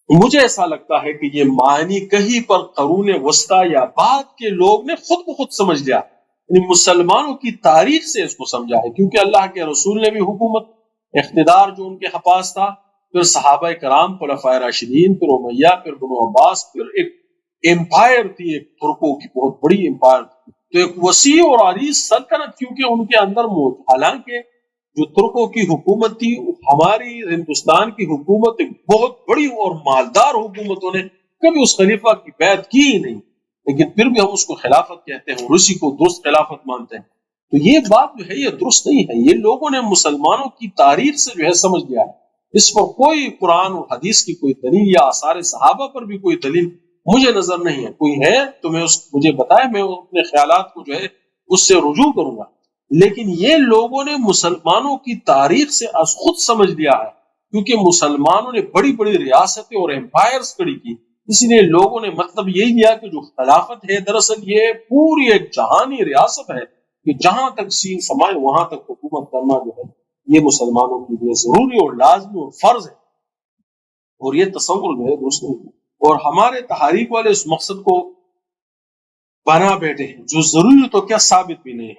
مجھے ایسا لگتا ہے کہ یہ معنی کہیں پر قرون وسطیٰ یا بعد کے لوگ نے خود بخود سمجھ لیا، یعنی مسلمانوں کی تاریخ سے اس کو سمجھا ہے، کیونکہ اللہ کے رسول نے بھی حکومت اقتدار جو ان کے پاس تھا، پھر صحابہ کرام، خلفائے راشدین، پھر امیہ، پھر بنو عباس، پھر ایک امپائر تھی، ایک ترکوں کی بہت بڑی امپائر تھی، تو ایک وسیع اور عریض سلطنت کیونکہ ان کے اندر موجود، حالانکہ جو ترکوں کی حکومت تھی، ہماری ہندوستان کی حکومت ایک بہت بڑی اور مالدار حکومتوں نے کبھی اس خلیفہ کی بیعت کی ہی نہیں، لیکن پھر بھی ہم اس کو خلافت کہتے ہیں اور اسی کو درست خلافت مانتے ہیں۔ تو یہ بات جو ہے یہ درست نہیں ہے، یہ لوگوں نے مسلمانوں کی تاریخ سے جو ہے سمجھ لیا ہے، اس پر کوئی قرآن اور حدیث کی کوئی دلیل یا آثار صحابہ پر بھی کوئی دلیل مجھے نظر نہیں ہے، کوئی ہے تو میں مجھے بتائے، میں اپنے خیالات کو جو ہے اس سے رجوع کروں گا، لیکن یہ لوگوں نے مسلمانوں کی تاریخ سے از خود سمجھ لیا ہے، کیونکہ مسلمانوں نے بڑی بڑی ریاستیں اور امپائرز کھڑی کی، اس لیے لوگوں نے مطلب یہی لیا کہ جو خلافت ہے دراصل یہ پوری ایک جہانی ریاست ہے کہ جہاں تک سین سمائے وہاں تک حکومت کرنا جو ہے یہ مسلمانوں کے لیے ضروری اور لازمی اور فرض ہے، اور یہ تصور جو ہے درست نہیں ہے، اور ہمارے تحریک والے اس مقصد کو بنا بیٹھے ہیں جو ضروری تو کیا ثابت بھی نہیں ہے۔